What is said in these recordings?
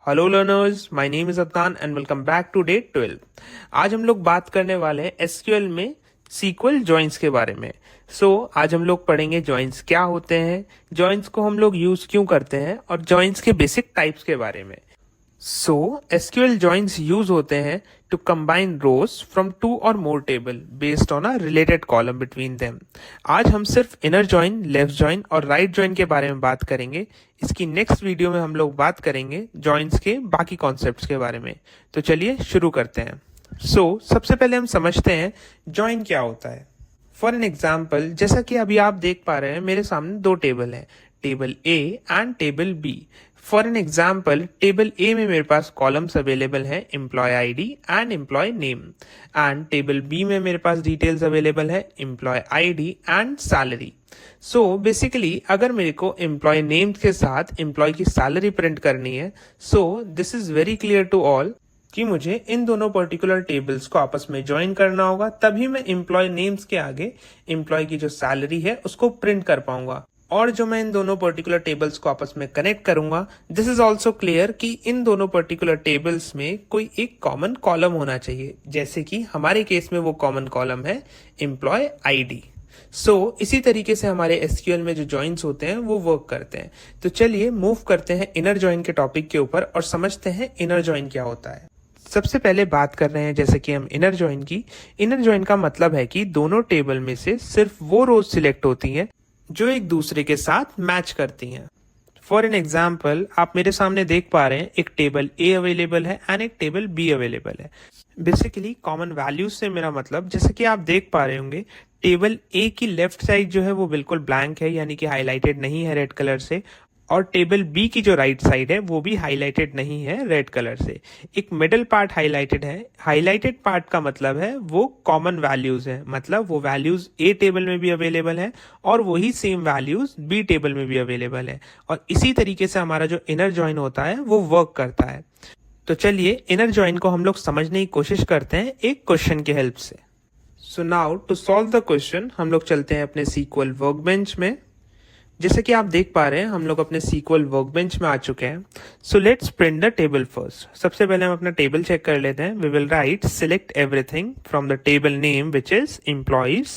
Hello learners, my name is Adnan and welcome back to day 12। आज हम लोग बात करने वाले हैं एसक्यूएल में सीक्वल जॉइंस के बारे में। आज हम लोग पढ़ेंगे जॉइंस क्या होते हैं, जॉइंस को हम लोग यूज क्यों करते हैं और जॉइंस के बेसिक टाइप्स के बारे में। SQL joins यूज होते हैं to combine rows from two or more table based on a related column between them। आज हम सिर्फ इनर जॉइन, लेफ्ट जॉइन और राइट जॉइन के बारे में बात करेंगे। इसकी नेक्स्ट वीडियो में हम लोग बात करेंगे जॉइंस के बाकी कॉन्सेप्ट्स के बारे में। तो चलिए शुरू करते हैं। सबसे पहले हम समझते हैं जॉइन क्या होता है। फॉर एन एग्जाम्पल, जैसा कि अभी आप देख पा रहे हैं मेरे सामने दो टेबल हैं, table A and table B. For an example, table A में मेरे पास कॉलम्स अवेलेबल है employee ID and employee name, and table B में मेरे पास डिटेल्स अवेलेबल है employee ID and salary. Basically अगर मेरे को एम्प्लॉय नेम के साथ एम्प्लॉय की सैलरी प्रिंट करनी है, this is very clear to all कि मुझे इन दोनों पर्टिकुलर टेबल्स को आपस में ज्वाइन करना होगा, तभी मैं एम्प्लॉय नेम्स के आगे एम्प्लॉय की जो सैलरी है उसको प्रिंट कर पाऊंगा। और जो मैं इन दोनों पर्टिकुलर टेबल्स को आपस में कनेक्ट करूंगा, दिस इज ऑल्सो क्लियर कि इन दोनों पर्टिकुलर टेबल्स में कोई एक कॉमन कॉलम होना चाहिए, जैसे कि हमारे केस में वो कॉमन कॉलम है एम्प्लॉय आईडी। इसी तरीके से हमारे एसक्यूएल में जो जॉइंस होते हैं वो वर्क करते हैं। तो चलिए मूव करते हैं इनर जॉइन के टॉपिक के ऊपर और समझते हैं इनर जॉइन क्या होता है। सबसे पहले बात कर रहे हैं जैसे कि हम इनर जॉइन की। इनर जॉइन का मतलब है कि दोनों टेबल में से सिर्फ वो रोज सिलेक्ट होती हैं जो एक दूसरे के साथ मैच करती हैं। फॉर एन एग्जाम्पल, आप मेरे सामने देख पा रहे हैं एक टेबल ए अवेलेबल है एंड एक टेबल बी अवेलेबल है। बेसिकली कॉमन वैल्यूज से मेरा मतलब, जैसे कि आप देख पा रहे होंगे, टेबल ए की लेफ्ट साइड जो है वो बिल्कुल ब्लैंक है, यानी कि हाईलाइटेड नहीं है रेड कलर से, और टेबल बी की जो राइट साइड है वो भी हाईलाइटेड नहीं है रेड कलर से। एक मिडिल पार्ट हाईलाइटेड है। हाईलाइटेड पार्ट का मतलब है वो कॉमन वैल्यूज है, मतलब वो वैल्यूज ए टेबल में भी अवेलेबल है और वही सेम वैल्यूज बी टेबल में भी अवेलेबल है। और इसी तरीके से हमारा जो इनर जॉइन होता है वो वर्क करता है। तो चलिए इनर जॉइन को हम लोग समझने की कोशिश करते हैं एक क्वेश्चन की हेल्प से। Now to solve the question हम लोग चलते हैं अपने सीक्वल वर्कबेंच में। जैसे कि आप देख पा रहे हैं हम लोग अपने सीक्वल वर्कबेंच में आ चुके हैं। Let's print the table first. सबसे पहले हम अपना टेबल चेक कर लेते हैं। We will write select everything from the table name which is employees.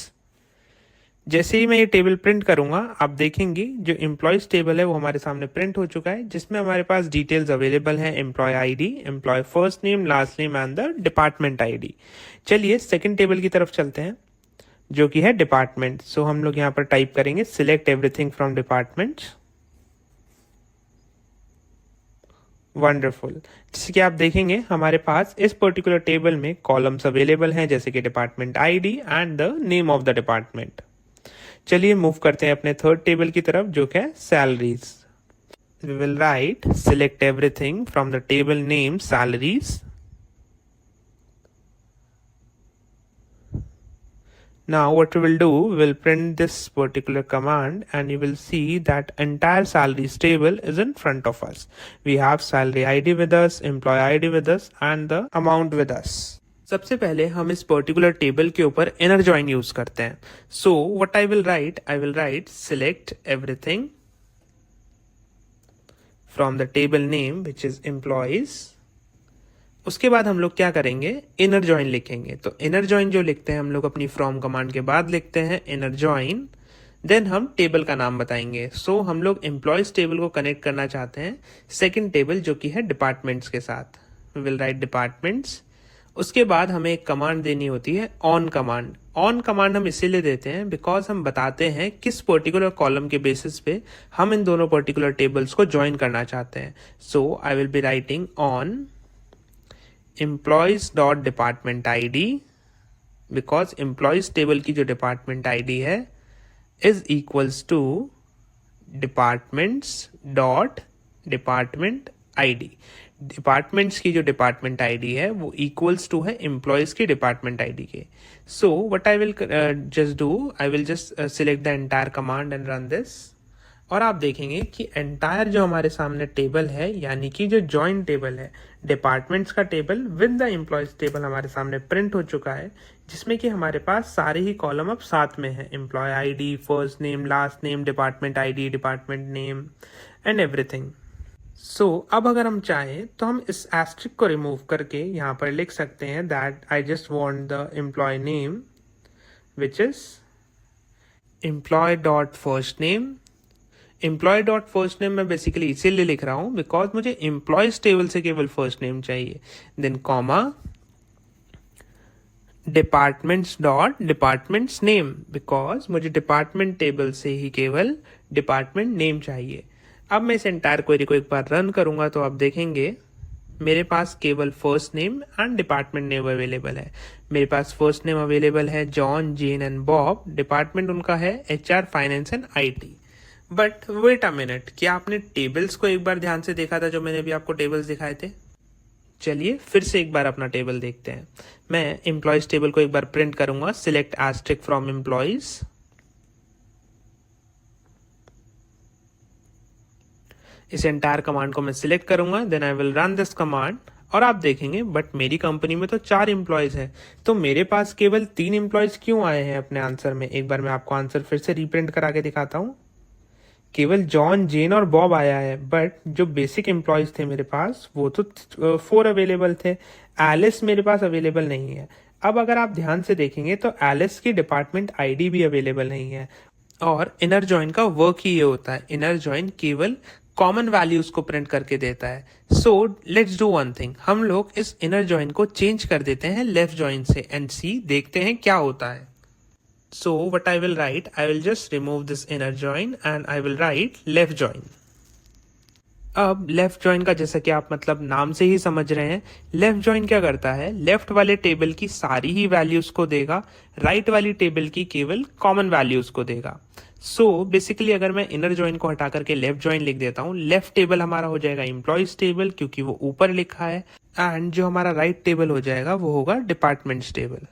जैसे ही मैं ये टेबल प्रिंट करूंगा, आप देखेंगे जो एम्प्लॉइज टेबल है वो हमारे सामने प्रिंट हो चुका है, जिसमें हमारे पास डिटेल्स अवेलेबल है employee ID, employee first name, last name and the department ID. चलिए सेकंड टेबल की तरफ चलते हैं जो कि है डिपार्टमेंट। हम लोग यहाँ पर टाइप करेंगे select everything from department. Wonderful. जैसे कि आप देखेंगे हमारे पास इस पर्टिकुलर टेबल में कॉलम्स अवेलेबल हैं, जैसे कि department ID and the name of the department. चलिए मूव करते हैं अपने थर्ड टेबल की तरफ जो कि है salaries. We will write select everything from the table name salaries. Now what we will do, we will print this particular command and you will see that entire salaries table is in front of us. We have salary ID with us, employee ID with us and the amount with us. सबसे पहले हम इस particular table के ऊपर inner join use करते हैं। What I will write select everything from the table name which is employees। उसके बाद हम लोग क्या करेंगे, इनर जॉइन लिखेंगे। तो इनर जॉइन जो लिखते हैं हम लोग अपनी फ्रॉम कमांड के बाद लिखते हैं इनर जॉइन, देन हम टेबल का नाम बताएंगे। हम लोग एम्प्लॉयज टेबल को कनेक्ट करना चाहते हैं सेकंड टेबल जो कि है डिपार्टमेंट्स के साथ। We will write departments. उसके बाद हमें एक कमांड देनी होती है ऑन कमांड। ऑन कमांड हम इसीलिए देते हैं बिकॉज हम बताते हैं किस पर्टिकुलर कॉलम के बेसिस पे हम इन दोनों पर्टिकुलर टेबल्स को ज्वाइन करना चाहते हैं। I will be writing on employees dot department ID, because employees table की जो department ID है is equals to departments dot department ID। Departments की जो डिपार्टमेंट आईडी है वो इक्वल्स टू है एम्प्लॉयज की डिपार्टमेंट आईडी के। What I will just do, I will just select the entire command and run this. और आप देखेंगे कि एंटायर जो हमारे सामने टेबल है, यानी कि जो जॉइंट टेबल है, डिपार्टमेंट्स का table with the employees table हमारे सामने प्रिंट हो चुका है, जिसमें कि हमारे पास सारे ही कॉलम अब साथ में है। Employee ID, first name, last name, department ID, department name and everything. अब अगर हम चाहें तो हम इस एस्ट्रिक को रिमूव करके यहाँ पर लिख सकते हैं that I just want the employee name which is employee dot first name. Employee dot first name मैं बेसिकली इसीलिए लिख रहा हूँ बिकॉज मुझे एम्प्लॉयज टेबल से केवल फर्स्ट नेम चाहिए, then comma departments dot departments name because मुझे डिपार्टमेंट टेबल से ही केवल डिपार्टमेंट नेम चाहिए। अब मैं इस एंटायर क्वेरी को एक बार रन करूंगा तो आप देखेंगे मेरे पास केवल first name and department name available है। मेरे पास फर्स्ट नेम अवेलेबल है John, Jane and Bob, department उनका है HR, finance and IT। But wait a minute, क्या आपने टेबल्स को एक बार ध्यान से देखा था जो मैंने अभी आपको टेबल्स दिखाए थे? चलिए फिर से एक बार अपना टेबल देखते हैं। मैं एम्प्लॉयज टेबल को एक बार प्रिंट करूंगा, सिलेक्ट एस्ट्रिक फ्रॉम एम्प्लॉयज। इस एंटायर कमांड को मैं सिलेक्ट करूंगा, then I will run this command और आप देखेंगे बट मेरी कंपनी में तो 4 एम्प्लॉयज है, तो मेरे पास केवल 3 एम्प्लॉयज क्यों आए हैं अपने आंसर में? एक बार मैं आपको आंसर फिर से रिप्रिंट करा के दिखाता हूँ। केवल जॉन, जेन और बॉब आया है, बट जो बेसिक एम्प्लॉयज थे मेरे पास वो तो 4 अवेलेबल थे। एलिस मेरे पास अवेलेबल नहीं है। अब अगर आप ध्यान से देखेंगे तो एलिस की डिपार्टमेंट ID भी अवेलेबल नहीं है। और इनर जॉइन का वर्क ही ये होता है, इनर जॉइन केवल कॉमन वैल्यूज को प्रिंट करके देता है। So let's do one thing, हम लोग इस इनर जॉइन को चेंज कर देते हैं लेफ्ट जॉइन से एंड सी देखते हैं क्या होता है। So what I will write, I will just remove this inner join and I will write left join. अब लेफ्ट जॉइन का जैसा कि आप मतलब नाम से ही समझ रहे हैं, लेफ्ट जॉइन क्या करता है, लेफ्ट वाले टेबल की सारी ही वैल्यूज को देगा, राइट वाली टेबल की केवल कॉमन वैल्यूज को देगा। बेसिकली अगर मैं इनर जॉइन को हटा करके लेफ्ट जॉइन लिख देता हूँ, लेफ्ट टेबल हमारा हो जाएगा एम्प्लॉयज टेबल क्योंकि वो ऊपर लिखा है, एंड जो हमारा राइट टेबल हो जाएगा वो होगा डिपार्टमेंट्स टेबल।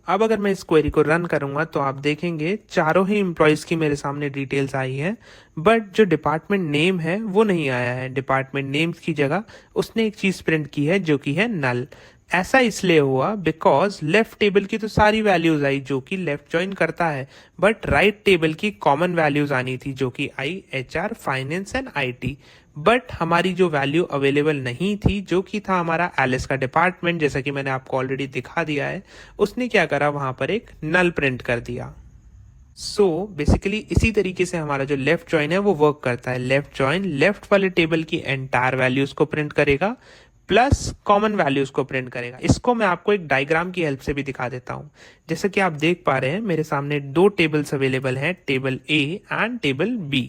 अब अगर मैं इस क्वेरी को रन करूंगा तो आप देखेंगे चारों ही एम्प्लॉयज की मेरे सामने डिटेल्स आई हैं, बट जो डिपार्टमेंट नेम है वो नहीं आया है। डिपार्टमेंट नेम की जगह उसने एक चीज प्रिंट की है जो कि है नल। ऐसा इसलिए हुआ बिकॉज लेफ्ट टेबल की तो सारी वैल्यूज आई जो कि लेफ्ट जॉइन करता है, बट राइट टेबल की कॉमन वैल्यूज आनी थी जो कि आई HR, finance and IT। But हमारी जो वैल्यू अवेलेबल नहीं थी जो कि था हमारा एलिस का डिपार्टमेंट, जैसा कि मैंने आपको ऑलरेडी दिखा दिया है, उसने क्या करा, वहां पर एक नल प्रिंट कर दिया। बेसिकली इसी तरीके से हमारा जो लेफ्ट जॉइन है वो वर्क करता है। लेफ्ट जॉइन लेफ्ट वाले टेबल की एंटायर वैल्यूज को प्रिंट करेगा प्लस कॉमन वैल्यूज को प्रिंट करेगा। इसको मैं आपको एक डायग्राम की हेल्प से भी दिखा देता हूं। जैसा कि आप देख पा रहे हैं मेरे सामने 2 टेबल्स अवेलेबल हैं, table A and table B।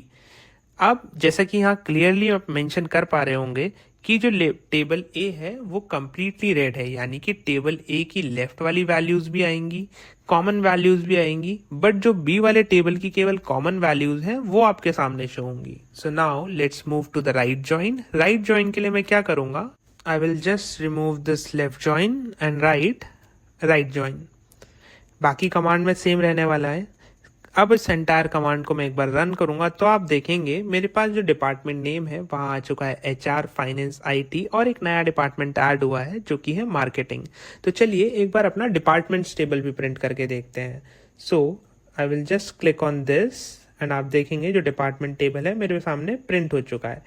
अब जैसा कि यहाँ क्लियरली आप मेंशन कर पा रहे होंगे कि जो टेबल A है वो कंप्लीटली रेड है, यानी कि टेबल A की लेफ्ट वाली वैल्यूज भी आएंगी, कॉमन वैल्यूज भी आएंगी, बट जो B वाले टेबल की केवल कॉमन वैल्यूज हैं वो आपके सामने शो होंगी। So now let's move to the right join. Right join के लिए मैं क्या करूंगा, I will just remove this left join and right join. बाकी कमांड में सेम रहने वाला है। अब इस एंटायर कमांड को मैं एक बार रन करूंगा तो आप देखेंगे मेरे पास जो डिपार्टमेंट नेम है वहां आ चुका है HR, फाइनेंस, IT और एक नया डिपार्टमेंट ऐड हुआ है जो कि है मार्केटिंग। तो चलिए एक बार अपना डिपार्टमेंट्स टेबल भी प्रिंट करके देखते हैं। आई will just click on this and आप देखेंगे जो डिपार्टमेंट टेबल है मेरे सामने प्रिंट हो चुका है।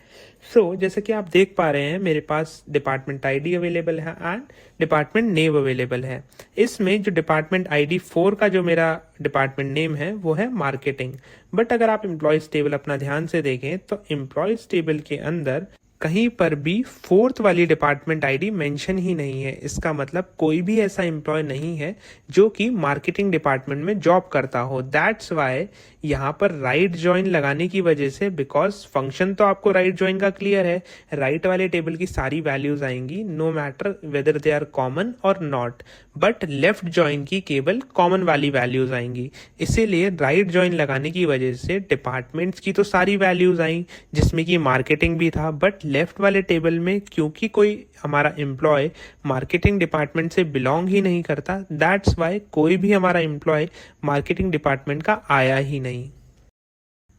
जैसे कि आप देख पा रहे हैं मेरे पास डिपार्टमेंट ID अवेलेबल है एंड डिपार्टमेंट नेम अवेलेबल है। इसमें जो डिपार्टमेंट ID 4 का जो मेरा डिपार्टमेंट नेम है वो है मार्केटिंग। बट अगर आप एम्प्लॉयज टेबल अपना ध्यान से देखें तो एम्प्लॉयज टेबल के अंदर कहीं पर भी 4th वाली डिपार्टमेंट ID मेंशन ही नहीं है। इसका मतलब कोई भी ऐसा एम्प्लॉय नहीं है जो कि मार्केटिंग डिपार्टमेंट में जॉब करता हो। दैट्स वाई यहाँ पर राइट जॉइन लगाने की वजह से, बिकॉज फंक्शन तो आपको राइट जॉइन का क्लियर है, राइट वाले टेबल की सारी वैल्यूज आएंगी no matter whether they are common और नॉट, बट लेफ्ट जॉइन की केवल कॉमन वाली वैल्यूज आएंगी। इसीलिए राइट जॉइन लगाने की वजह से डिपार्टमेंट्स की तो सारी वैल्यूज आई जिसमें कि मार्केटिंग भी था, बट लेफ्ट वाले टेबल में क्योंकि कोई हमारा एम्प्लॉय मार्केटिंग डिपार्टमेंट से बिलोंग ही नहीं करता, दैट्स वाई कोई भी हमारा एम्प्लॉय मार्केटिंग डिपार्टमेंट का आया ही नहीं।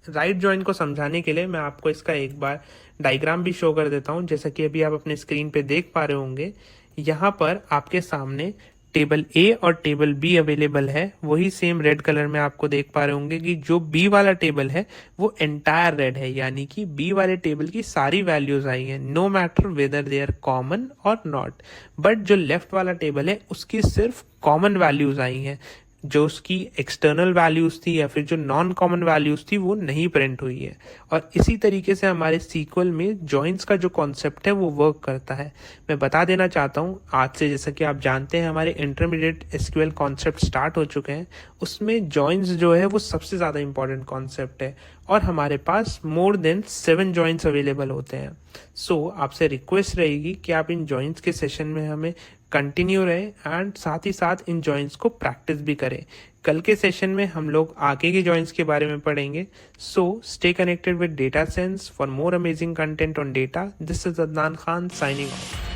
राइट जॉइन को समझाने के लिए मैं आपको इसका एक बार डायग्राम भी शो कर देता हूं। जैसा कि अभी आप अपने स्क्रीन पे देख पा रहे होंगे, यहाँ पर आपके सामने टेबल ए और टेबल बी अवेलेबल है, वही सेम रेड कलर में आपको देख पा रहे होंगे कि जो बी वाला टेबल है वो एंटायर रेड है, यानी कि बी वाले टेबल की सारी वैल्यूज आई हैं, no matter whether they are common और नॉट। बट जो लेफ्ट वाला टेबल है उसकी सिर्फ कॉमन वैल्यूज आई हैं, जो उसकी एक्सटर्नल वैल्यूज थी या फिर जो नॉन कॉमन वैल्यूज थी वो नहीं प्रिंट हुई है। और इसी तरीके से हमारे सीक्वल में जॉइंट्स का जो कॉन्सेप्ट है वो वर्क करता है। मैं बता देना चाहता हूँ आज से, जैसा कि आप जानते हैं हमारे इंटरमीडिएट एसक्यूएल कॉन्सेप्ट स्टार्ट हो चुके हैं, उसमें जॉइंट्स जो है वो सबसे ज़्यादा इंपॉर्टेंट कॉन्सेप्ट है और हमारे पास मोर देन 7 जॉइंट्स अवेलेबल होते हैं। सो आपसे रिक्वेस्ट रहेगी कि आप इन जॉइंट्स के सेशन में हमें कंटिन्यू रहे एंड साथ ही साथ इन जॉइंट्स को प्रैक्टिस भी करें। कल के सेशन में हम लोग आगे के जॉइंट्स के बारे में पढ़ेंगे। So stay connected with data sense for more amazing content on data. This is Adnan Khan signing off.